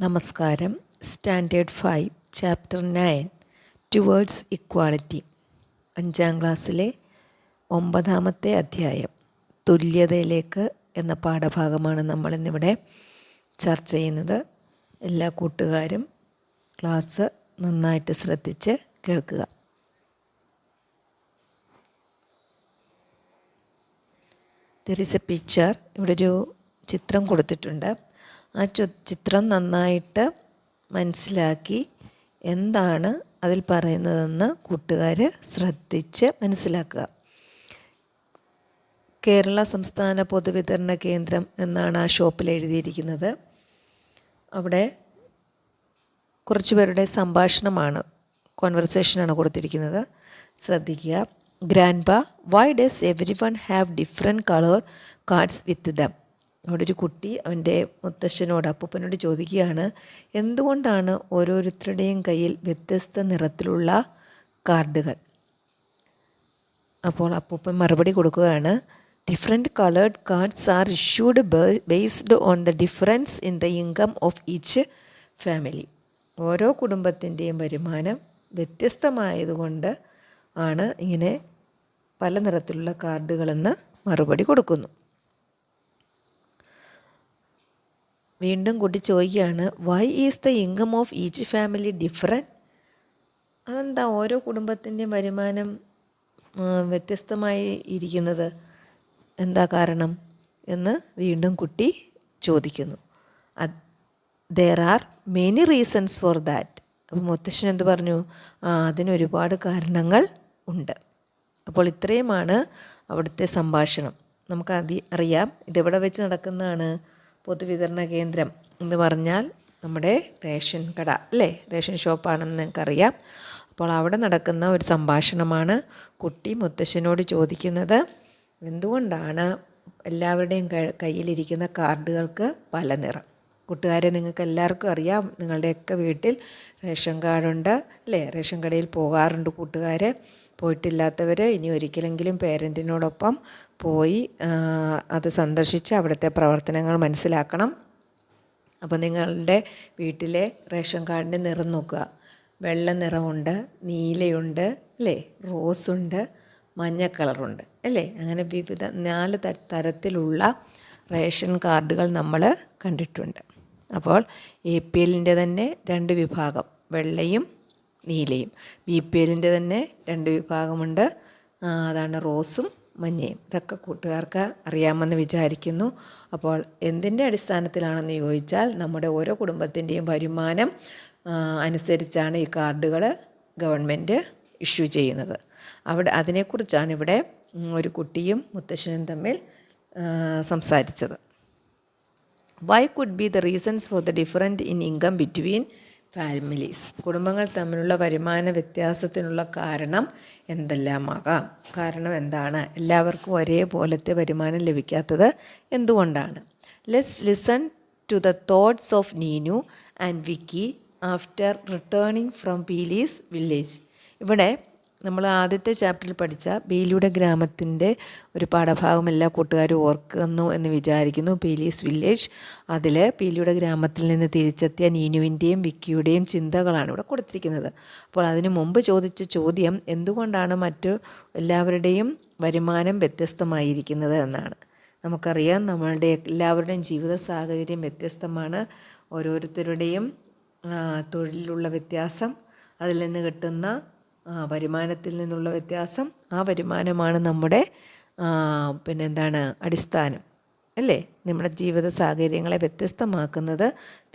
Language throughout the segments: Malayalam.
നമസ്കാരം. സ്റ്റാൻഡേർഡ് 5 ചാപ്റ്റർ 9 ടുവേർഡ്സ് ഇക്വാളിറ്റി, 5ാം ക്ലാസ്സിലെ 9ാമത്തെ അധ്യായം തുല്യതയിലേക്ക് എന്ന പാഠഭാഗമാണ് നമ്മളിന്നിവിടെ ചർച്ച ചെയ്യുന്നത്. എല്ലാ കൂട്ടുകാരും ക്ലാസ് നന്നായിട്ട് ശ്രദ്ധിച്ച് കേൾക്കുക. There is A picture. ഇവിടെ ഒരു ചിത്രം കൊടുത്തിട്ടുണ്ട്. ആ ചിത്രം നന്നായിട്ട് മനസ്സിലാക്കി എന്താണ് അതിൽ പറയുന്നതെന്ന് കൂട്ടുകാർ ശ്രദ്ധിച്ച് മനസ്സിലാക്കുക. കേരള സംസ്ഥാന പൊതുവിതരണ കേന്ദ്രം എന്നാണ് ആ ഷോപ്പിൽ എഴുതിയിരിക്കുന്നത്. അവിടെ കുറച്ച് പേരുടെ സംഭാഷണമാണ്, കോൺവെർസേഷനാണ് കൊടുത്തിരിക്കുന്നത്. ശ്രദ്ധിക്കുക. Grand pa, why does everyone have different colour cards with them? അവിടെ ഒരു കുട്ടി അവൻ്റെ മുത്തശ്ശനോട്, അപ്പൂപ്പനോട് ചോദിക്കുകയാണ്, എന്തുകൊണ്ടാണ് ഓരോരുത്തരുടെയും കയ്യിൽ വ്യത്യസ്ത നിറത്തിലുള്ള കാർഡുകൾ? അപ്പോൾ അപ്പൂപ്പൻ മറുപടി കൊടുക്കുകയാണ്, different coloured cards are issued based on the difference in the income of each family. ഓരോ കുടുംബത്തിൻ്റെയും വരുമാനം വ്യത്യസ്തമായതുകൊണ്ട് ആണ് ഇങ്ങനെ പല നിറത്തിലുള്ള കാർഡുകളെന്ന് മറുപടി കൊടുക്കുന്നു. വീണ്ടും കുട്ടി ചോദിക്കുകയാണ്, why is the income of each family different? അതെന്താ ഓരോ കുടുംബത്തിൻ്റെയും വരുമാനം വ്യത്യസ്തമായി ഇരിക്കുന്നത്? എന്താ കാരണം എന്ന് വീണ്ടും കുട്ടി ചോദിക്കുന്നു. There are many reasons for that. അപ്പോൾ മുത്തശ്ശൻ എന്ത് പറഞ്ഞു? അതിനൊരുപാട് കാരണങ്ങൾ ഉണ്ട്. അപ്പോൾ ഇത്രയുമാണ് അവിടുത്തെ സംഭാഷണം. നമുക്ക് അറിയാം ഇതെവിടെ വെച്ച് നടക്കുന്നതാണ്. പൊതുവിതരണ കേന്ദ്രം എന്ന് പറഞ്ഞാൽ നമ്മുടെ റേഷൻ കട അല്ലേ, റേഷൻ ഷോപ്പാണെന്ന് നിങ്ങൾക്കറിയാം. അപ്പോൾ അവിടെ നടക്കുന്ന ഒരു സംഭാഷണമാണ്. കുട്ടി മുത്തശ്ശനോട് ചോദിക്കുന്നത്, എന്തുകൊണ്ടാണ് എല്ലാവരുടെയും കയ്യിലിരിക്കുന്ന കാർഡുകൾക്ക് പല നിറം? കൂട്ടുകാരെ, നിങ്ങൾക്ക് എല്ലാവർക്കും അറിയാം, നിങ്ങളുടെയൊക്കെ വീട്ടിൽ റേഷൻ കാർഡുണ്ട് അല്ലേ? റേഷൻ കടയിൽ പോകാറുണ്ട് കൂട്ടുകാർ. പോയിട്ടില്ലാത്തവർ ഇനി ഒരിക്കലെങ്കിലും പേരൻറ്റിനോടൊപ്പം പോയി അത് സന്ദർശിച്ച് അവിടുത്തെ പ്രവർത്തനങ്ങൾ മനസ്സിലാക്കണം. അപ്പോൾ നിങ്ങളുടെ വീട്ടിലെ റേഷൻ കാർഡിൻ്റെ നിറം നോക്കുക. വെള്ള നിറമുണ്ട്, നീലയുണ്ട് അല്ലേ, റോസുണ്ട്, മഞ്ഞ കളറുണ്ട് അല്ലേ. അങ്ങനെ വിവിധ 4 തരത്തിലുള്ള റേഷൻ കാർഡുകൾ നമ്മൾ കണ്ടിട്ടുണ്ട്. അപ്പോൾ APLൻ്റെ തന്നെ 2 വിഭാഗം, വെള്ളയും നീലയും. BPLൻ്റെ തന്നെ 2 വിഭാഗമുണ്ട്, അതാണ് റോസും മഞ്ഞയും. ഇതൊക്കെ കൂട്ടുകാർക്ക് അറിയാമെന്ന് വിചാരിക്കുന്നു. അപ്പോൾ എന്തിൻ്റെ അടിസ്ഥാനത്തിലാണെന്ന് ചോദിച്ചാൽ നമ്മുടെ ഓരോ കുടുംബത്തിൻ്റെയും വരുമാനം അനുസരിച്ചാണ് ഈ കാർഡുകൾ ഗവൺമെൻറ് ഇഷ്യൂ ചെയ്യുന്നത്. അതിനെക്കുറിച്ചാണ് ഇവിടെ ഒരു കുട്ടിയും മുത്തശ്ശനും തമ്മിൽ സംസാരിച്ചത്. Y could be the reasons for the different in income between families? കുടുംബങ്ങൾ തമ്മിലുള്ള വരുമാന വ്യത്യാസത്തിനുള്ള കാരണം എന്തെല്ലാമാകാം? കാരണം എന്താണ്? എല്ലാവർക്കും ഒരേപോലത്തെ വരുമാനം ലഭിക്കാത്തത് എന്തുകൊണ്ടാണ്? Let's listen to the thoughts of Neenu and Vicky after returning from Peeli's village. ഇവിടെ നമ്മൾ ആദ്യത്തെ ചാപ്റ്ററിൽ പഠിച്ച ബീലിയുടെ ഗ്രാമത്തിൻ്റെ ഒരു പാഠഭാഗം എല്ലാ കൂട്ടുകാരും ഓർക്കുന്നു എന്ന് വിചാരിക്കുന്നു. പീലീസ് വില്ലേജ്. അതിൽ പീലിയുടെ ഗ്രാമത്തിൽ നിന്ന് തിരിച്ചെത്തിയ നീനുവിൻ്റെയും വിക്കിയുടെയും ചിന്തകളാണ് ഇവിടെ കൊടുത്തിരിക്കുന്നത്. അപ്പോൾ അതിനു മുമ്പ് ചോദിച്ച ചോദ്യം എന്തുകൊണ്ടാണ് മറ്റു എല്ലാവരുടെയും വരുമാനം വ്യത്യസ്തമായിരിക്കുന്നത് എന്നാണ്. നമുക്കറിയാം നമ്മളുടെ എല്ലാവരുടെയും ജീവിത സാഹചര്യം വ്യത്യസ്തമാണ്. ഓരോരുത്തരുടെയും തൊഴിലിലുള്ള വ്യത്യാസം, അതിൽ നിന്ന് കിട്ടുന്ന വരുമാനത്തിൽ നിന്നുള്ള വ്യത്യാസം, ആ വരുമാനമാണ് നമ്മുടെ അടിസ്ഥാനം അല്ലേ. നമ്മുടെ ജീവിത സാഹചര്യങ്ങളെ വ്യത്യസ്തമാക്കുന്നത്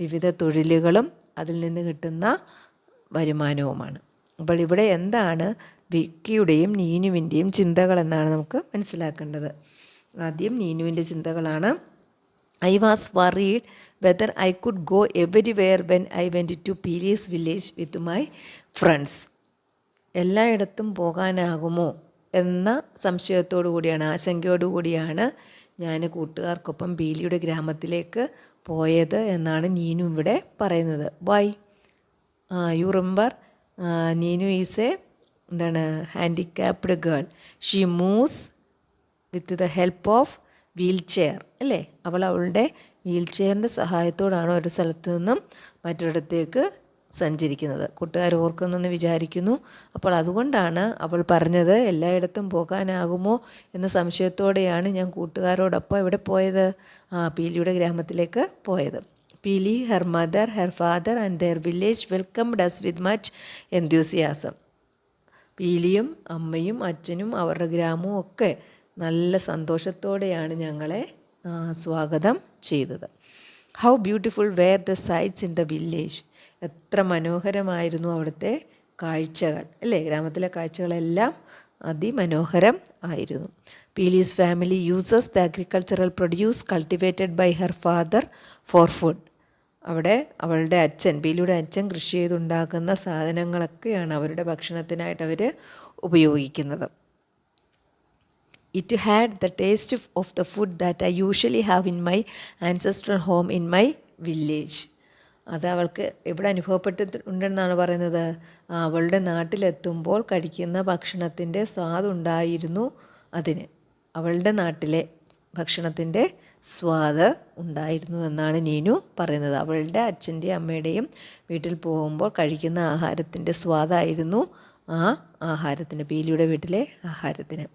വിവിധ തൊഴിലുകളും അതിൽ നിന്ന് കിട്ടുന്ന വരുമാനവുമാണ്. അപ്പോൾ ഇവിടെ എന്താണ് വിക്കിയുടെയും നീനുവിൻ്റെയും ചിന്തകൾ എന്നാണ് നമുക്ക് മനസ്സിലാക്കേണ്ടത്. ആദ്യം നീനുവിൻ്റെ ചിന്തകളാണ്. I was worried whether I could go everywhere when I went to Pili's village with my friends. എല്ലായിടത്തും പോകാനാകുമോ എന്ന സംശയത്തോടു കൂടിയാണ്, ആശങ്കയോടു കൂടിയാണ് ഞാൻ കൂട്ടുകാർക്കൊപ്പം പീലിയുടെ ഗ്രാമത്തിലേക്ക് പോയത് എന്നാണ് നീനു ഇവിടെ പറയുന്നത്. Why? You remember Neenu is handicapped girl. She moves with the help of wheelchair അല്ലേ. അവളുടെ വീൽ ചെയറിൻ്റെ സഹായത്തോടാണ് ഒരു സ്ഥലത്തു നിന്നും മറ്റൊരിടത്തേക്ക് സഞ്ചരിക്കുന്നത്. കൂട്ടുകാർ ഓർക്കുന്നെന്ന് വിചാരിക്കുന്നു. അപ്പോൾ അതുകൊണ്ടാണ് അവൾ പറഞ്ഞത് എല്ലായിടത്തും പോകാനാകുമോ എന്ന സംശയത്തോടെയാണ് ഞാൻ കൂട്ടുകാരോടൊപ്പം ഇവിടെ പോയത്, പീലിയുടെ ഗ്രാമത്തിലേക്ക് പോയത്. Peeli, her mother, her father and their village welcomed us with much enthusiasm. പീലിയും അമ്മയും അച്ഛനും അവരുടെ ഗ്രാമവും ഒക്കെ നല്ല സന്തോഷത്തോടെയാണ് ഞങ്ങളെ സ്വാഗതം ചെയ്തത്. How beautiful were the sights in the village. എത്ര മനോഹരമായിരുന്നു അവിടുത്തെ കാഴ്ചകൾ അല്ലേ. ഗ്രാമത്തിലെ കാഴ്ചകളെല്ലാം അതിമനോഹരം ആയിരുന്നു. Peeli's family uses the agricultural produce cultivated by her father for food. അവിടെ അവളുടെ അച്ഛൻ, പീലിയുടെ അച്ഛൻ കൃഷി ചെയ്തുണ്ടാക്കുന്ന സാധനങ്ങളൊക്കെയാണ് അവരുടെ ഭക്ഷണത്തിനായിട്ട് അവർ ഉപയോഗിക്കുന്നത്. It had the taste of the food that I usually have in my ancestral home in my village. അത് അവൾക്ക് എവിടെ അനുഭവപ്പെട്ടിട്ടുണ്ടെന്നാണ് പറയുന്നത്. അവളുടെ നാട്ടിലെത്തുമ്പോൾ കഴിക്കുന്ന ഭക്ഷണത്തിൻ്റെ സ്വാദുണ്ടായിരുന്നു അതിന്. അവളുടെ നാട്ടിലെ ഭക്ഷണത്തിൻ്റെ സ്വാദ് ഉണ്ടായിരുന്നു എന്നാണ് നീനു പറയുന്നത്. അവളുടെ അച്ഛൻ്റെയും അമ്മയുടെയും വീട്ടിൽ പോകുമ്പോൾ കഴിക്കുന്ന ആഹാരത്തിൻ്റെ സ്വാദായിരുന്നു ആ ആഹാരത്തിന്, പീലിയുടെ വീട്ടിലെ ആഹാരത്തിന്.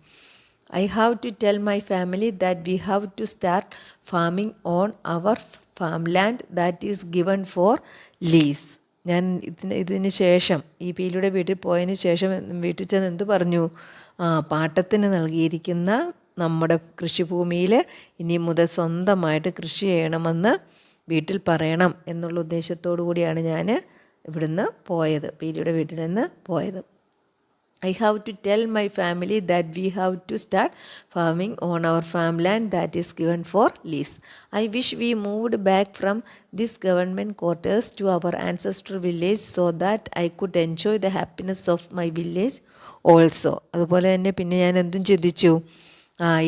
I have to tell my family that we have to start farming on our farmland that is given for lease. ഞാൻ ഇതിന് ശേഷം ഈ പീലിയുടെ വീട്ടിൽ പോയതിന് ശേഷം വീട്ടിൽ ചെന്ന് എന്ത് പറഞ്ഞു, പാട്ടത്തിന് നൽകിയിരിക്കുന്ന നമ്മുടെ കൃഷിഭൂമിയിൽ ഇനി മുതൽ സ്വന്തമായിട്ട് കൃഷി ചെയ്യണമെന്ന് വീട്ടിൽ പറയണം എന്നുള്ള ഉദ്ദേശത്തോടു കൂടിയാണ് ഞാൻ ഇവിടുന്ന് പോയത്, പീലിയുടെ വീട്ടിൽ നിന്ന് പോയത്. I have to tell my family that we have to start farming on our farmland that is given for lease. I wish we moved back from this government quarters to our ancestral village so that I could enjoy the happiness of my village also. അതുപോലെ തന്നെ പിന്നെ ഞാൻ എന്തും ചിന്തിച്ചു,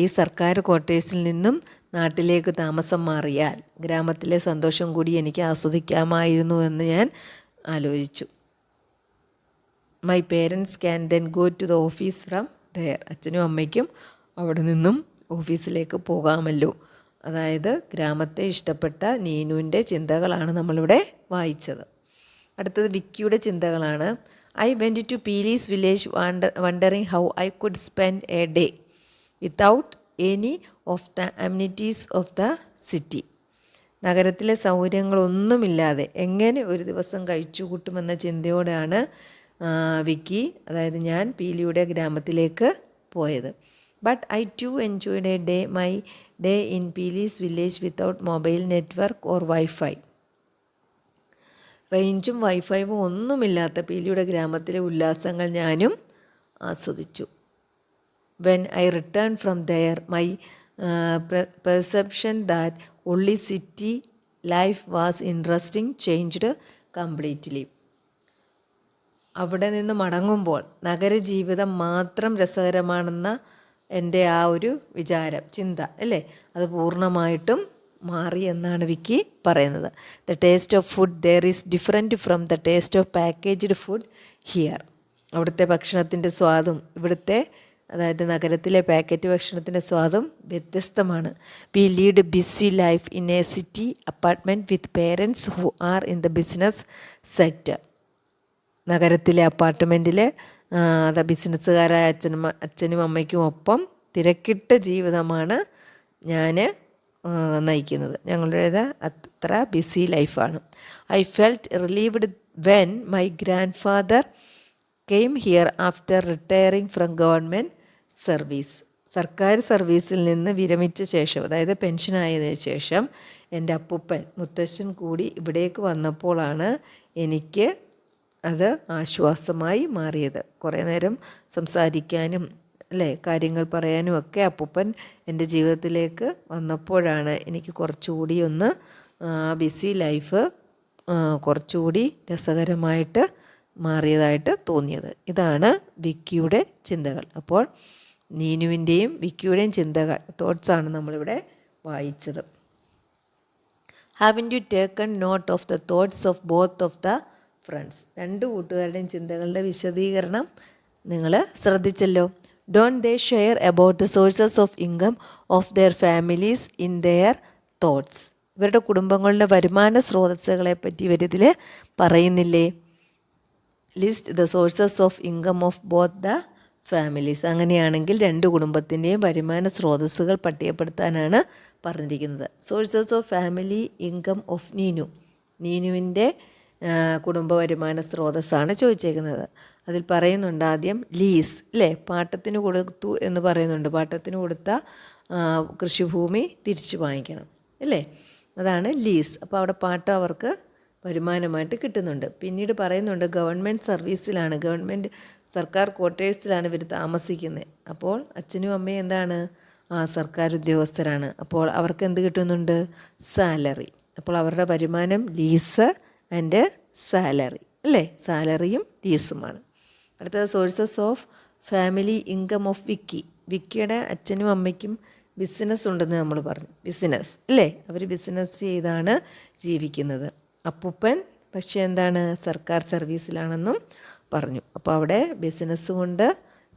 ഈ സർക്കാർ ക്വാർട്ടേഴ്സിൽ നിന്നും നാട്ടിലേക്ക് താമസം മാറിയാൽ ഗ്രാമത്തിലെ സന്തോഷം കൂടി എനിക്ക് ആസ്വദിക്കാമായിരുന്നു എന്ന് ഞാൻ ആലോചിച്ചു. My parents can then go to the office from there. അച്ഛനും അമ്മയ്ക്കും അവിടെ നിന്നും ഓഫീസിലേക്ക് പോകാമല്ലോ. അതായത് ഗ്രാമത്തെ ഇഷ്ടപ്പെട്ട നീനുവിൻ്റെ ചിന്തകളാണ് നമ്മളിവിടെ വായിച്ചത്. അടുത്തത് വിക്കിയുടെ ചിന്തകളാണ്. I went to Peeli's village wondering how I could spend a day without any of the amenities of the city. നഗരത്തിലെ സൗകര്യങ്ങളൊന്നുമില്ലാതെ എങ്ങനെ ഒരു ദിവസം കഴിച്ചു കൂട്ടുമെന്ന ചിന്തയോടെയാണ് വിക്കി, അതായത് ഞാൻ പീലിയുടെ ഗ്രാമത്തിലേക്ക് പോയത്. But I too enjoyed my day in Peeli's village without mobile network or wifi. റേഞ്ചും വൈഫൈവും ഒന്നുമില്ലാത്ത പീലിയുടെ ഗ്രാമത്തിലെ ഉല്ലാസങ്ങൾ ഞാനും ആസ്വദിച്ചു. When I return from there my perception that only city life was interesting changed completely. അവിടെ നിന്ന് മടങ്ങുമ്പോൾ നഗരജീവിതം മാത്രം രസകരമാണെന്ന എൻ്റെ ആ ഒരു വിചാരം, ചിന്ത അല്ലേ, അത് പൂർണ്ണമായിട്ടും മാറി എന്നാണ് വിക്കി പറയുന്നത്. The taste of food there is different from the taste of packaged food here. അവിടുത്തെ ഭക്ഷണത്തിൻ്റെ സ്വാദും ഇവിടുത്തെ, അതായത് നഗരത്തിലെ പാക്കറ്റ് ഭക്ഷണത്തിൻ്റെ സ്വാദും വ്യത്യസ്തമാണ്. We lead busy life in a city apartment with parents who are in the business sector. നഗരത്തിലെ അപ്പാർട്ട്മെൻറ്റിൽ ബിസിനസ്സുകാരായ അച്ഛനും അമ്മയ്ക്കും ഒപ്പം തിരക്കിട്ട ജീവിതമാണ് ഞാൻ നയിക്കുന്നത്. ഞങ്ങളുടേത് അത്ര ബിസി ലൈഫാണ്. I felt relieved when my grand father came here after retiring from government service. സർക്കാർ സർവീസിൽ നിന്ന് വിരമിച്ച ശേഷം, അതായത് പെൻഷനായതിനു ശേഷം എൻ്റെ അപ്പൂപ്പൻ മുത്തശ്ശൻ കൂടി ഇവിടേക്ക് വന്നപ്പോഴാണ് എനിക്ക് അത് ആശ്വാസമായി മാറിയത്. കുറേ നേരം സംസാരിക്കാനും അല്ലേ, കാര്യങ്ങൾ പറയാനും ഒക്കെ അപ്പൂപ്പൻ എൻ്റെ ജീവിതത്തിലേക്ക് വന്നപ്പോഴാണ് എനിക്ക് കുറച്ചുകൂടി ഒന്ന് ബിസി ലൈഫ് കുറച്ചുകൂടി രസകരമായിട്ട് മാറിയതായിട്ട് തോന്നിയത്. ഇതാണ് വിക്കിയുടെ ചിന്തകൾ. അപ്പോൾ നീനുവിൻ്റെയും വിക്കിയുടെയും ചിന്തകൾ, തോട്ട്സാണ് നമ്മളിവിടെ വായിച്ചത്. Haven't you taken note of the thoughts of both of the friends. രണ്ട് കൂട്ടുകാരുടെയും ചിന്തകളുടെ വിശദീകരണം നിങ്ങൾ ശ്രദ്ധിച്ചല്ലോ. Don't they share about the sources of income of their families in their thoughts. ഇവരുടെ കുടുംബങ്ങളുടെ വരുമാന സ്രോതസ്സുകളെ പറ്റി ഇവരിതിൽ പറയുന്നില്ലേ? List the sources of income of both the families. അങ്ങനെയാണെങ്കിൽ രണ്ട് കുടുംബത്തിൻ്റെയും വരുമാന സ്രോതസ്സുകൾ പട്ടികപ്പെടുത്താനാണ് പറഞ്ഞിരിക്കുന്നത്. Sources of family income of നീനുവിൻ്റെ കുടുംബ വരുമാന സ്രോതസ്സാണ് ചോദിച്ചേക്കുന്നത്. അതിൽ പറയുന്നുണ്ട് ആദ്യം ലീസ്, അല്ലേ? പാട്ടത്തിന് കൊടുത്തു എന്ന് പറയുന്നുണ്ട്. പാട്ടത്തിന് കൊടുത്ത കൃഷിഭൂമി തിരിച്ചു വാങ്ങിക്കണം, അല്ലേ? അതാണ് ലീസ്. അപ്പോൾ അവിടെ പാട്ടം അവർക്ക് വരുമാനമായിട്ട് കിട്ടുന്നുണ്ട്. പിന്നീട് പറയുന്നുണ്ട് ഗവൺമെൻറ് സർവീസിലാണ്, സർക്കാർ ക്വാർട്ടേഴ്സിലാണ് ഇവർ താമസിക്കുന്നത്. അപ്പോൾ അച്ഛനും അമ്മയും എന്താണ്? സർക്കാർ ഉദ്യോഗസ്ഥരാണ്. അപ്പോൾ അവർക്ക് എന്ത് കിട്ടുന്നുണ്ട്? സാലറി. അപ്പോൾ അവരുടെ വരുമാനം ലീസ് ആൻഡ് സാലറി, അല്ലേ? സാലറിയും ലീസുമാണ്. അടുത്തത് sources of family income of വിക്കിയുടെ അച്ഛനും അമ്മയ്ക്കും ബിസിനസ് ഉണ്ടെന്ന് നമ്മൾ പറഞ്ഞു. ബിസിനസ്, അല്ലേ? അവർ ബിസിനസ് ചെയ്താണ് ജീവിക്കുന്നത്. അപ്പൂപ്പൻ പക്ഷേ എന്താണ്? സർക്കാർ സർവീസിലാണെന്നും പറഞ്ഞു. അപ്പോൾ അവിടെ ബിസിനസ്സുമുണ്ട്,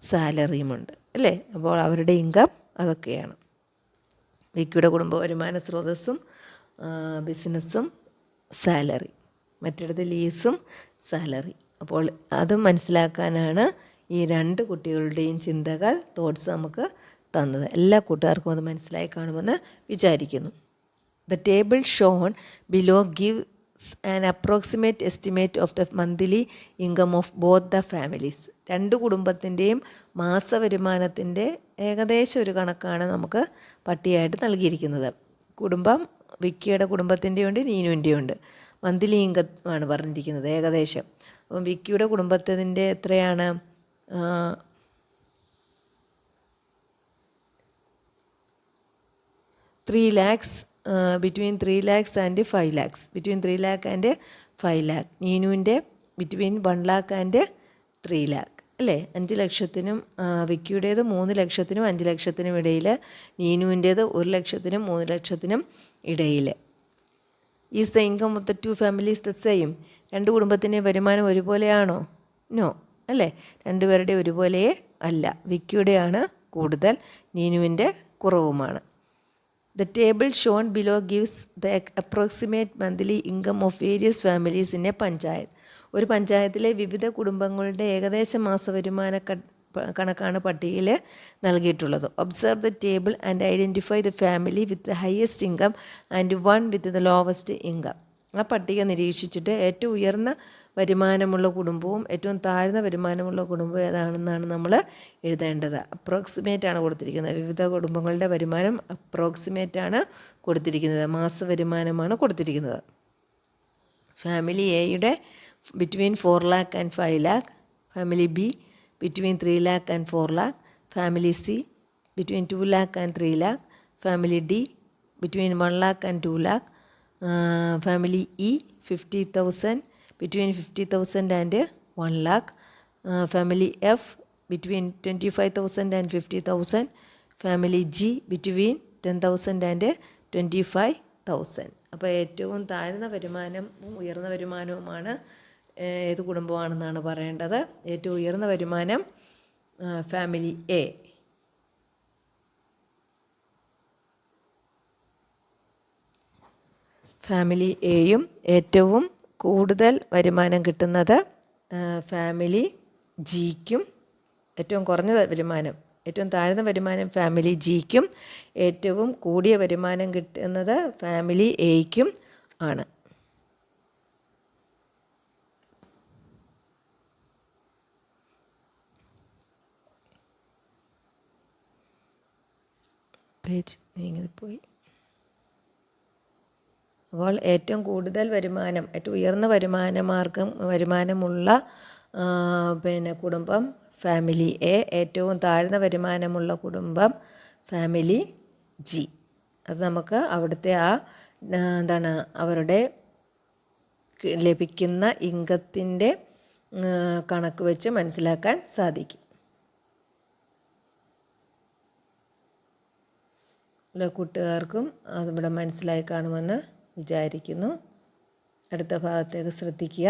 സാലറിയുമുണ്ട്, അല്ലേ? അപ്പോൾ അവരുടെ ഇൻകം അതൊക്കെയാണ്. വിക്കിയുടെ കുടുംബ വരുമാന സ്രോതസ്സും ബിസിനസ്സും സാലറി, മറ്റിടത്ത് ലീസും സാലറി. അപ്പോൾ അത് മനസ്സിലാക്കാനാണ് ഈ രണ്ട് കുട്ടികളുടെയും ചിന്തകൾ, തോട്ട്സ് നമുക്ക് തന്നത്. എല്ലാ കൂട്ടുകാർക്കും അത് മനസ്സിലായി കാണുമെന്ന് വിചാരിക്കുന്നു. The table Sean below gives an approximate estimate of the monthly income of both the families. രണ്ട് കുടുംബത്തിൻ്റെയും മാസവരുമാനത്തിൻ്റെ ഏകദേശം ഒരു കണക്കാണ് നമുക്ക് പട്ടികയായിട്ട് നൽകിയിരിക്കുന്നത്. കുടുംബം വിക്കിയുടെ കുടുംബത്തിൻ്റെയുണ്ട്, നീനുവിൻ്റെയുണ്ട്. മന്ത്ലി ഇൻകം ആണ് പറഞ്ഞിരിക്കുന്നത് ഏകദേശം. അപ്പം വിക്കിയുടെ കുടുംബത്തിൻ്റെ എത്രയാണ്? 3 lakhs, between 3 lakhs and 5 lakhs, between 3 lakh and 5 lakh. നീനുവിൻ്റെ between 1 lakh and 3 lakh, അല്ലേ? 5 ലക്ഷത്തിനും വിക്കിയുടേത് 3 ലക്ഷത്തിനും 5 ലക്ഷത്തിനും ഇടയിൽ, നീനുവിൻ്റേത് 1 ലക്ഷത്തിനും 3 ലക്ഷത്തിനും ഇടയിൽ. Is the income of the two families the same? രണ്ട് കുടുംബത്തിൻ്റെ വരുമാനം ഒരുപോലെയാണോ? നോ, അല്ലേ? രണ്ടുപേരുടെ ഒരുപോലെയേ അല്ല. വിക്കിയുടെയാണ് കൂടുതൽ, നീനുവിൻ്റെ കുറവുമാണ്. The table shown below gives the approximate monthly income of various families in a panchayat. ഒരു പഞ്ചായത്തിലെ വിവിധ കുടുംബങ്ങളുടെ ഏകദേശ മാസവരുമാന കണക്കാണ് പട്ടികയിൽ നൽകിയിട്ടുള്ളത്. Observe the table and identify the family with the highest income and one with the lowest income. ആ പട്ടിക നിരീക്ഷിച്ചിട്ട് ഏറ്റവും ഉയർന്ന വരുമാനമുള്ള കുടുംബവും ഏറ്റവും താഴ്ന്ന വരുമാനമുള്ള കുടുംബവും ഏതാണെന്നാണ് നമ്മൾ എഴുതേണ്ടത്. അപ്രോക്സിമേറ്റ് ആണ് കൊടുത്തിരിക്കുന്നത്. വിവിധ കുടുംബങ്ങളുടെ വരുമാനം അപ്രോക്സിമേറ്റ് ആണ് കൊടുത്തിരിക്കുന്നത്, മാസവരുമാനമാണ് കൊടുത്തിരിക്കുന്നത്. ഫാമിലി എയുടെ between 4 lakh and 5 lakh, family B between 3 lakh and 4 lakh, family C between 2 lakh and 3 lakh, family D between 1 lakh and 2 lakh, family E 50,000, between 50,000 and 1 lakh, family F between 25,000 and 50,000, family G between 10,000 and 25,000. അപ്പോൾ ഏറ്റവും താഴ്ന്ന വരുമാനവും ഉയർന്ന വരുമാനവുമാണ് ഏത് കുടുംബമാണെന്നാണ് പറയേണ്ടത്. ഏറ്റവും ഉയർന്ന വരുമാനം ഫാമിലി എ. ഫാമിലി എയും ഏറ്റവും കൂടുതൽ വരുമാനം കിട്ടുന്നത് ഫാമിലി ജിക്കും, ഏറ്റവും കുറഞ്ഞ വരുമാനം, ഏറ്റവും താഴ്ന്ന വരുമാനം ഫാമിലി ജിക്കും, ഏറ്റവും കൂടിയ വരുമാനം കിട്ടുന്നത് ഫാമിലി എയ്ക്കും ആണ്. പേജ് നീങ്ങിപ്പോയി. അപ്പോൾ ഏറ്റവും കൂടുതൽ വരുമാനം, ഏറ്റവും ഉയർന്ന വരുമാനമുള്ള കുടുംബം ഫാമിലി എ, ഏറ്റവും താഴ്ന്ന വരുമാനമുള്ള കുടുംബം ഫാമിലി ജി. അത് നമുക്ക് അവിടുത്തെ അവരുടെ ലഭിക്കുന്ന ഇൻകത്തിൻ്റെ കണക്ക് വെച്ച് മനസ്സിലാക്കാൻ സാധിക്കും. എല്ലാ കൂട്ടുകാർക്കും അതിവിടെ മനസ്സിലായി കാണുമെന്ന് വിചാരിക്കുന്നു. അടുത്ത ഭാഗത്തേക്ക് ശ്രദ്ധിക്കുക.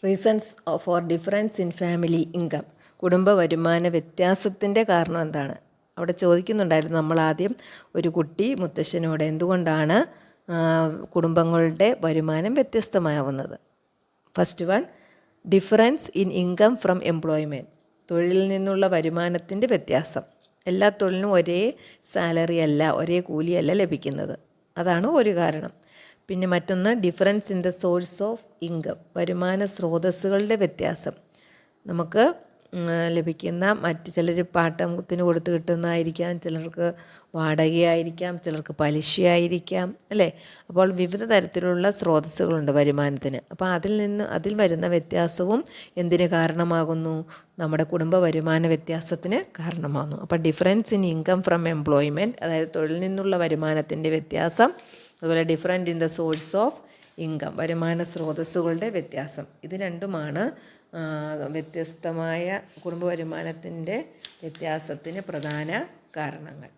Reasons for difference in family income. കുടുംബ വരുമാന വ്യത്യാസത്തിൻ്റെ കാരണം എന്താണ്? അവിടെ ചോദിക്കുന്നുണ്ടായിരുന്നു നമ്മൾ ആദ്യം ഒരു കുട്ടി മുത്തശ്ശനോട് എന്തുകൊണ്ടാണ് കുടുംബങ്ങളുടെ വരുമാനം വ്യത്യസ്തമാവുന്നത്. First one, difference in income from employment. തൊഴിലിൽ നിന്നുള്ള വരുമാനത്തിൻ്റെ വ്യത്യാസം. എല്ലാ തൊഴിലിനും ഒരേ സാലറി അല്ല, ഒരേ കൂലിയല്ല ലഭിക്കുന്നത്. അതാണ് ഒരു കാരണം. പിന്നെ മറ്റൊന്ന്, difference in the source of income. വരുമാന സ്രോതസ്സുകളുടെ വ്യത്യാസം. നമുക്ക് ലഭിക്കുന്ന മറ്റ് ചിലർ പാട്ടത്തിന് കൊടുത്ത് കിട്ടുന്നതായിരിക്കാം, ചിലർക്ക് വാടകയായിരിക്കാം, ചിലർക്ക് പലിശയായിരിക്കാം, അല്ലേ? അപ്പോൾ വിവിധ തരത്തിലുള്ള സ്രോതസ്സുകളുണ്ട് വരുമാനത്തിന്. അപ്പോൾ അതിൽ വരുന്ന വ്യത്യാസവും എന്തിന് കാരണമാകുന്നു? നമ്മുടെ കുടുംബ വരുമാന വ്യത്യാസത്തിന് കാരണമാകുന്നു. അപ്പോൾ difference in income from employment, അതായത് തൊഴിലിൽ നിന്നുള്ള വരുമാനത്തിൻ്റെ വ്യത്യാസം. അതുപോലെ different in the source of income, വരുമാന സ്രോതസ്സുകളുടെ വ്യത്യാസം. ഇത് രണ്ടുമാണ് വ്യത്യസ്തമായ കുടുംബ വരുമാനത്തിൻ്റെ വ്യത്യാസത്തിന് പ്രധാന കാരണങ്ങൾ.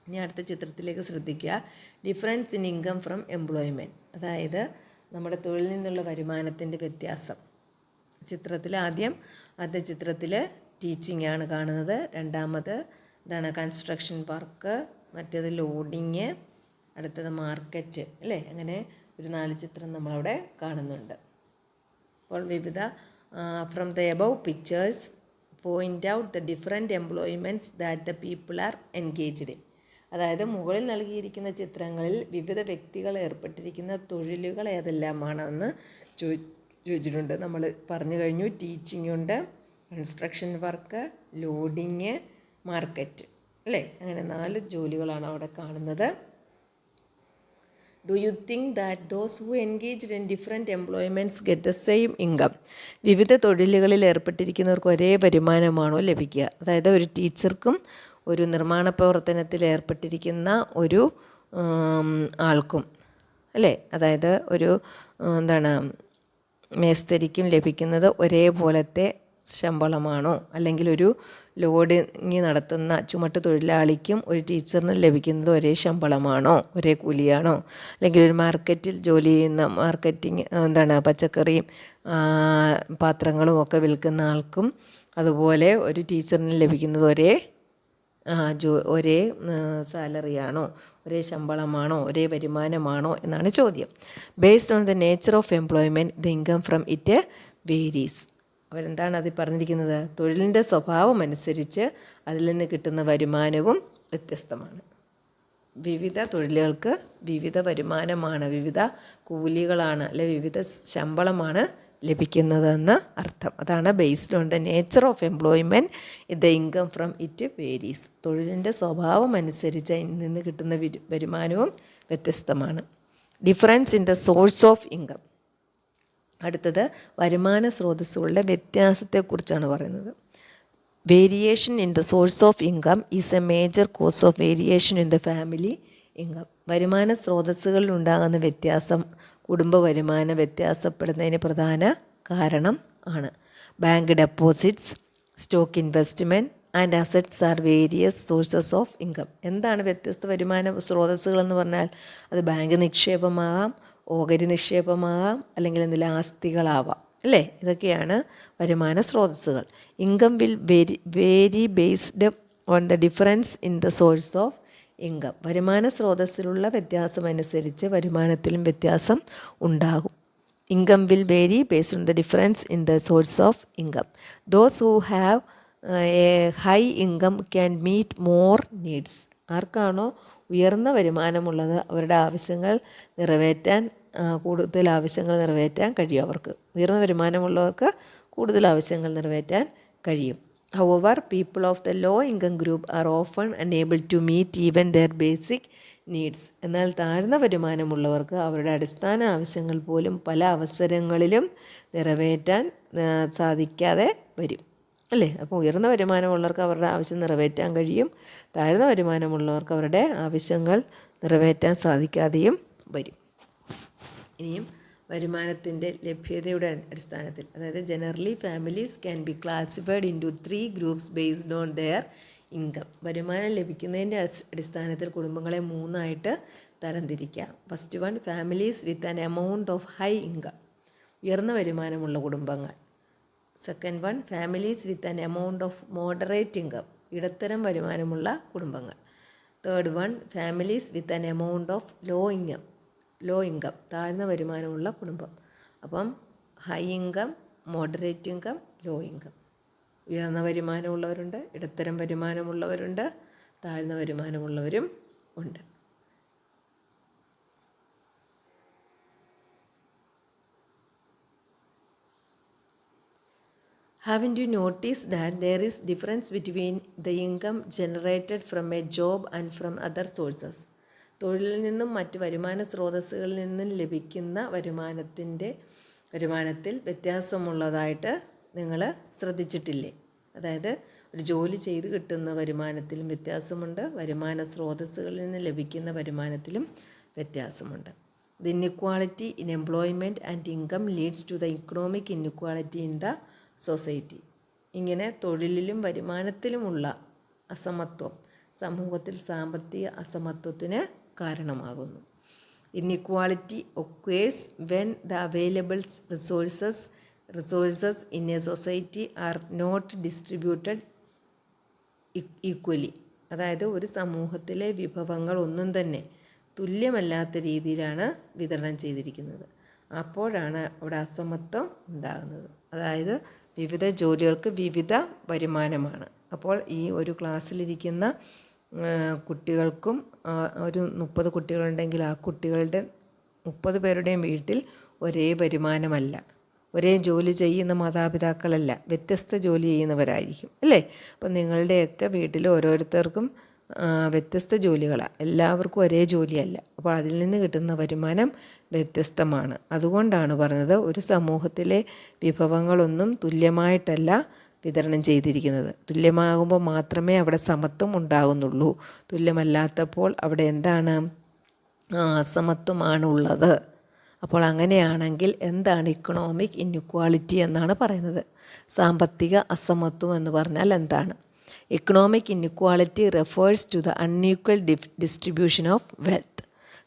ഇനി അടുത്ത ചിത്രത്തിലേക്ക് ശ്രദ്ധിക്കുക. Difference in income from employment, അതായത് നമ്മുടെ തൊഴിലിൽ നിന്നുള്ള വരുമാനത്തിൻ്റെ വ്യത്യാസം. ആദ്യ ചിത്രത്തിൽ ടീച്ചിങ് ആണ് കാണുന്നത്. രണ്ടാമത് ഇതാണ് കൺസ്ട്രക്ഷൻ വർക്ക്, മറ്റേത് ലോഡിങ്, അടുത്തത് മാർക്കറ്റ്, അല്ലേ? അങ്ങനെ ഒരു 4 ചിത്രം നമ്മളവിടെ കാണുന്നുണ്ട്. അപ്പോൾ വിവിധ from the above pictures point out the different employments that the people are engaged in. അതായത് മുകളിൽ നൽകിയിരിക്കുന്ന ചിത്രങ്ങളിൽ വിവിധ വ്യക്തികൾ ഏർപ്പെട്ടിരിക്കുന്ന തൊഴിലുകൾ ഏതെല്ലാമാണെന്ന് ചോദിച്ചിട്ടുണ്ട്. നമ്മൾ പറഞ്ഞു കഴിഞ്ഞു. ടീച്ചിങ് ഉണ്ട്, കൺസ്ട്രക്ഷൻ വർക്ക്, ലോഡിങ്, മാർക്കറ്റ്, അല്ലേ? അങ്ങനെ 4 ജോലികളാണ് അവിടെ കാണുന്നത്. Do you think that those who engaged in different employments get the same income? വിവിധ തൊഴിലുകളിൽ ഏർപ്പെട്ടിരിക്കുന്നവർക്ക് ഒരേ വരുമാനമാണോ ലഭിക്കുക? അതായത് ഒരു ടീച്ചർക്കും ഒരു നിർമ്മാണ പ്രവർത്തനത്തിൽ ഏർപ്പെട്ടിരിക്കുന്ന ഒരു ആൾക്കും, അല്ലേ? അതായത് ഒരു മേസ്തരിക്കും ലഭിക്കുന്നത് ഒരേപോലത്തെ ശമ്പളമാണോ? അല്ലെങ്കിൽ ഒരു ലോഡിങ് നടത്തുന്ന ചുമട്ട് തൊഴിലാളിക്കും ഒരു ടീച്ചറിന് ലഭിക്കുന്നത് ഒരേ ശമ്പളമാണോ? ഒരേ കൂലിയാണോ? അല്ലെങ്കിൽ ഒരു മാർക്കറ്റിൽ ജോലി ചെയ്യുന്ന പച്ചക്കറിയും പാത്രങ്ങളും ഒക്കെ വിൽക്കുന്ന ആൾക്കും അതുപോലെ ഒരു ടീച്ചറിന് ലഭിക്കുന്നത് ഒരേ സാലറിയാണോ? ഒരേ ശമ്പളമാണോ? ഒരേ വരുമാനമാണോ എന്നാണ് ചോദ്യം. Based on the nature of employment the income from it varies. അവരെന്താണ് അതിൽ പറഞ്ഞിരിക്കുന്നത്? തൊഴിലിൻ്റെ സ്വഭാവം അനുസരിച്ച് അതിൽ നിന്ന് കിട്ടുന്ന വരുമാനവും വ്യത്യസ്തമാണ്. വിവിധ തൊഴിലുകൾക്ക് വിവിധ വരുമാനമാണ്, വിവിധ കൂലികളാണ്, അല്ലെ വിവിധ ശമ്പളമാണ് ലഭിക്കുന്നതെന്ന് അർത്ഥം. അതാണ് based on the nature of employment the income from it varies. തൊഴിലിൻ്റെ സ്വഭാവം അനുസരിച്ച് അതിൽ നിന്ന് കിട്ടുന്ന വരുമാനവും വ്യത്യസ്തമാണ്. Difference in the source of income. അടുത്തത് വരുമാന സ്രോതസ്സുകളുടെ വ്യത്യാസത്തെക്കുറിച്ചാണ് പറയുന്നത്. Variation in the source of income is a major cause of variation in the family income. വരുമാന സ്രോതസ്സുകളിൽ ഉണ്ടാകുന്ന വ്യത്യാസം കുടുംബ വരുമാനം വ്യത്യാസപ്പെടുന്നതിന് പ്രധാന കാരണം ആണ്. Bank deposits, stock investment and assets R various sources of income. എന്താണ് വ്യത്യസ്ത വരുമാന സ്രോതസ്സുകളെന്ന് പറഞ്ഞാൽ അത് ബാങ്ക് നിക്ഷേപമാകാം, ഓഹരി നിക്ഷേപമാകാം, അല്ലെങ്കിൽ എന്തെങ്കിലും ആസ്തികളാവാം, അല്ലേ? ഇതൊക്കെയാണ് വരുമാന സ്രോതസ്സുകൾ. Income will vary based on the difference in the source of income. വരുമാന സ്രോതസ്സിലുള്ള വ്യത്യാസം അനുസരിച്ച് വരുമാനത്തിലും വ്യത്യാസം ഉണ്ടാകും. Income will vary based on the difference in the source of income. Those who have a high income can meet more needs. ആർക്കാണോ ഉയർന്ന വരുമാനമുള്ളത് അവരുടെ ആവശ്യങ്ങൾ നിറവേറ്റാൻ കൂടുതൽ ആവശ്യങ്ങൾ നിറവേറ്റാൻ കഴിയും. അവർക്ക് ഉയർന്ന വരുമാനമുള്ളവർക്ക് കൂടുതൽ ആവശ്യങ്ങൾ നിറവേറ്റാൻ കഴിയും. However, people of the low income group are often unable to meet even their basic needs. എന്നാൽ താഴ്ന്ന വരുമാനമുള്ളവർക്ക് അവരുടെ അടിസ്ഥാന ആവശ്യങ്ങൾ പോലും പല അവസരങ്ങളിലും നിറവേറ്റാൻ സാധിക്കാതെ വരും, അല്ലേ? അപ്പോൾ ഉയർന്ന വരുമാനമുള്ളവർക്ക് അവരുടെ ആവശ്യം നിറവേറ്റാൻ കഴിയും, താഴ്ന്ന വരുമാനമുള്ളവർക്ക് അവരുടെ ആവശ്യങ്ങൾ നിറവേറ്റാൻ സാധിക്കാതെയും വരും. ഇനിയും വരുമാനത്തിൻ്റെ ലഭ്യതയുടെ അടിസ്ഥാനത്തിൽ, അതായത് generally families can be classified into 3 groups based on their income. വരുമാനം ലഭിക്കുന്നതിൻ്റെ അടിസ്ഥാനത്തിൽ കുടുംബങ്ങളെ 3 ആയിട്ട് തരംതിരിക്കാം. First one, families with an amount of high income, ഉയർന്ന വരുമാനമുള്ള കുടുംബങ്ങൾ. Second one, families with an amount of moderate income, ഇടത്തരം വരുമാനമുള്ള കുടുംബങ്ങൾ. Third one, families with an amount of low income, താഴ്ന്ന വരുമാനമുള്ള കുടുംബം. അപ്പം high income, moderate income, low income. ഉയർന്ന വരുമാനമുള്ളവരുണ്ട്, ഇടത്തരം വരുമാനമുള്ളവരുണ്ട്, താഴ്ന്ന വരുമാനമുള്ളവരും ഉണ്ട്. Haven't you noticed that there is difference between the income generated from a job and from other sources? തൊഴിലിൽ നിന്നും മറ്റ് വരുമാന സ്രോതസ്സുകളിൽ നിന്നും ലഭിക്കുന്ന വരുമാനത്തിൽ വ്യത്യാസമുള്ളതായിട്ട് നിങ്ങൾ ശ്രദ്ധിച്ചിട്ടില്ലേ? അതായത് ഒരു ജോലി ചെയ്ത് കിട്ടുന്ന വരുമാനത്തിലും വ്യത്യാസമുണ്ട്, വരുമാന സ്രോതസ്സുകളിൽ നിന്ന് ലഭിക്കുന്ന വരുമാനത്തിലും വ്യത്യാസമുണ്ട്. The inequality in employment and income leads to the economic inequality in the society. ഇങ്ങനെ തൊഴിലിലും വരുമാനത്തിലുമുള്ള അസമത്വം സമൂഹത്തിൽ സാമ്പത്തിക അസമത്വത്തിന് കാരണമാകുന്നു. Inequality occurs when the available resources in a society are not distributed equally. അതായത് ഒരു സമൂഹത്തിലെ വിഭവങ്ങൾ ഒന്നും തന്നെ തുല്യമല്ലാത്ത രീതിയിലാണ് വിതരണം ചെയ്തിരിക്കുന്നത്. അപ്പോഴാണ് അവിടെ അസമത്വം ഉണ്ടാകുന്നത്. അതായത് വിവിധ ജോലികൾക്ക് വിവിധ വരുമാനമാണ്. അപ്പോൾ ഈ ഒരു ക്ലാസ്സിലിരിക്കുന്ന കുട്ടികൾക്കും ഒരു 30 കുട്ടികളുണ്ടെങ്കിൽ ആ കുട്ടികളുടെ 30 പേരുടെയും വീട്ടിൽ ഒരേ വരുമാനമല്ല, ഒരേ ജോലി ചെയ്യുന്ന മാതാപിതാക്കളല്ല, വ്യത്യസ്ത ജോലി ചെയ്യുന്നവരായിരിക്കും അല്ലേ? അപ്പം നിങ്ങളുടെയൊക്കെ വീട്ടിൽ ഓരോരുത്തർക്കും വ്യത്യസ്ത ജോലികളാണ്, എല്ലാവർക്കും ഒരേ ജോലിയല്ല. അപ്പോൾ അതിൽ നിന്ന് കിട്ടുന്ന വരുമാനം വ്യത്യസ്തമാണ്. അതുകൊണ്ടാണ് പറഞ്ഞത് ഒരു സമൂഹത്തിലെ വിഭവങ്ങളൊന്നും തുല്യമായിട്ടല്ല വിതരണം ചെയ്തിരിക്കുന്നത്. തുല്യമാകുമ്പോൾ മാത്രമേ അവിടെ സമത്വം ഉണ്ടാകുന്നുള്ളൂ. തുല്യമല്ലാത്തപ്പോൾ അവിടെ എന്താണ്? അസമത്വമാണുള്ളത്. അപ്പോൾ അങ്ങനെയാണെങ്കിൽ എന്താണ് ഇക്കണോമിക് ഇൻഇക്വാളിറ്റി എന്നാണ് പറയുന്നത്? സാമ്പത്തിക അസമത്വം എന്ന് പറഞ്ഞാൽ എന്താണ്? Economic inequality refers to the unequal distribution of wealth.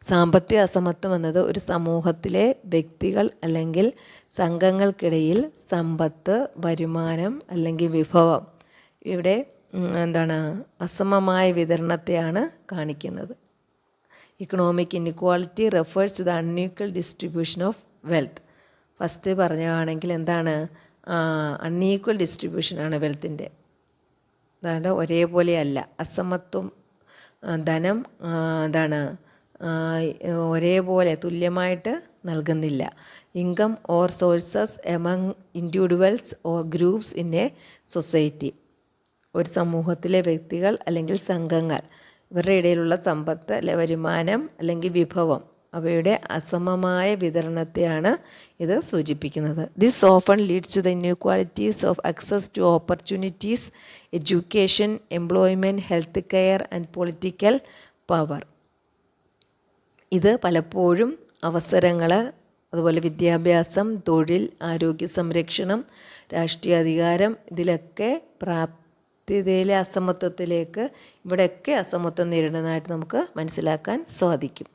സാമ്പത്തിക അസമത്വം എന്നത് ഒരു സമൂഹത്തിലെ വ്യക്തികൾ അല്ലെങ്കിൽ സംഘങ്ങൾക്കിടയിൽ സമ്പത്ത്, വരുമാനം അല്ലെങ്കിൽ വിഭവം ഇവിടെ അസമമായ വിതരണത്തെയാണ് കാണിക്കുന്നത്. Economic inequality refers to the unequal distribution of wealth. First പറയുകയാണെങ്കിൽ എന്താണ്? അൺഈക്വൽ ഡിസ്ട്രിബ്യൂഷനാണ് വെൽത്തിൻ്റെ. അതായത് ഒരേപോലെയല്ല, അസമത്വം. ധനം ഒരേപോലെ തുല്യമായിട്ട് നൽകുന്നില്ല. Income or sources among individuals or groups in a society. ഒരു സമൂഹത്തിലെ വ്യക്തികൾ അല്ലെങ്കിൽ സംഘങ്ങൾ ഇവരുടെ ഇടയിലുള്ള സമ്പത്ത് അല്ലെ വരുമാനം അല്ലെങ്കിൽ വിഭവം അവയുടെ അസമമായ വിതരണത്തെയാണ് ഇത് സൂചിപ്പിക്കുന്നത്. This often leads to the inequalities of access to opportunities, education, employment, health care and political power. ഇത് പലപ്പോഴും അവസരങ്ങൾ, അതുപോലെ വിദ്യാഭ്യാസം, തൊഴിൽ, ആരോഗ്യ സംരക്ഷണം, രാഷ്ട്രീയ അധികാരം, ഇതിലൊക്കെ പ്രാപ്തിയിലെ അസമത്വത്തിലേക്ക് ഇവിടെയൊക്കെ അസമത്വം നേരിടുന്നതായിട്ട് നമുക്ക് മനസ്സിലാക്കാൻ സാധിക്കും.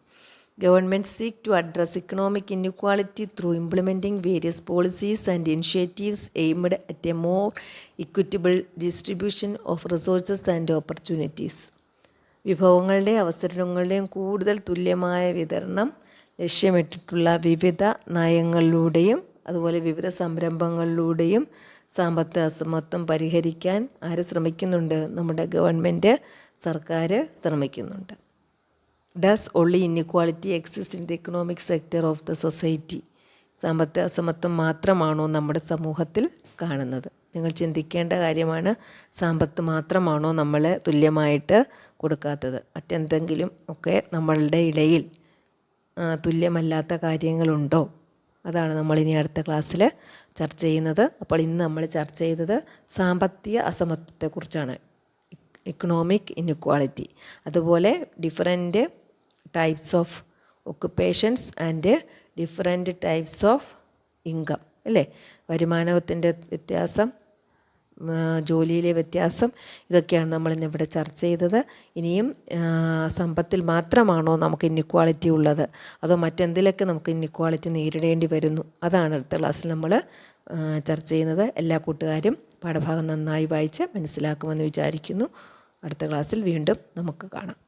Governments seek to address economic inequality through implementing various policies and initiatives aimed at a more equitable distribution of resources and opportunities. വിഭവങ്ങളുടെയും അവസരങ്ങളുടെയും കൂടുതൽ തുല്യമായ വിതരണം ലക്ഷ്യമിട്ടിട്ടുള്ള വിവിധ നയങ്ങളിലൂടെയും അതുപോലെ വിവിധ സംരംഭങ്ങളിലൂടെയും സാമ്പത്തിക അസമത്വം പരിഹരിക്കാൻ ആര് ശ്രമിക്കുന്നുണ്ട്? നമ്മുടെ ഗവൺമെൻറ്, സർക്കാർ ശ്രമിക്കുന്നുണ്ട്. Does only inequality exist in the economic sector of the society? സാമ്പത്തിക അസമത്വം മാത്രമാണോ നമ്മുടെ സമൂഹത്തിൽ കാണുന്നത്? നിങ്ങൾ ചിന്തിക്കേണ്ട കാര്യമാണ്. സമ്പത്ത് മാത്രമാണോ നമ്മൾ തുല്യമായിട്ട് കൊടുക്കാത്തത്? മറ്റെന്തെങ്കിലും ഒക്കെ നമ്മളുടെ ഇടയിൽ തുല്യമല്ലാത്ത കാര്യങ്ങളുണ്ടോ? അതാണ് നമ്മളിനി അടുത്ത ക്ലാസ്സിൽ ചർച്ച ചെയ്യുന്നത്. അപ്പോൾ ഇന്ന് നമ്മൾ ചർച്ച ചെയ്തത് സാമ്പത്തിക അസമത്വത്തെക്കുറിച്ചാണ്, ഇക്കണോമിക് ഇൻഇക്വാളിറ്റി. അതുപോലെ different types of occupations and different types of income അല്ലേ? വരുമാനത്തിൻ്റെ വ്യത്യാസം, ജോലിയിലെ വ്യത്യാസം, ഇതൊക്കെയാണ് നമ്മളിന്നിവിടെ ചർച്ച ചെയ്തത്. ഇനിയും സമ്പത്തിൽ മാത്രമാണോ നമുക്ക് ഇന്നിക്വാളിറ്റി ഉള്ളത്, അതോ മറ്റെന്തിലൊക്കെ നമുക്ക് ഇന്നിക്വാളിറ്റി നേരിടേണ്ടി വരുന്നു, അതാണ് അടുത്ത ക്ലാസ്സിൽ നമ്മൾ ചർച്ച ചെയ്യുന്നത്. എല്ലാ കൂട്ടുകാരും പാഠഭാഗം നന്നായി വായിച്ച് മനസ്സിലാക്കുമെന്ന് വിചാരിക്കുന്നു. അടുത്ത ക്ലാസ്സിൽ വീണ്ടും നമുക്ക് കാണാം.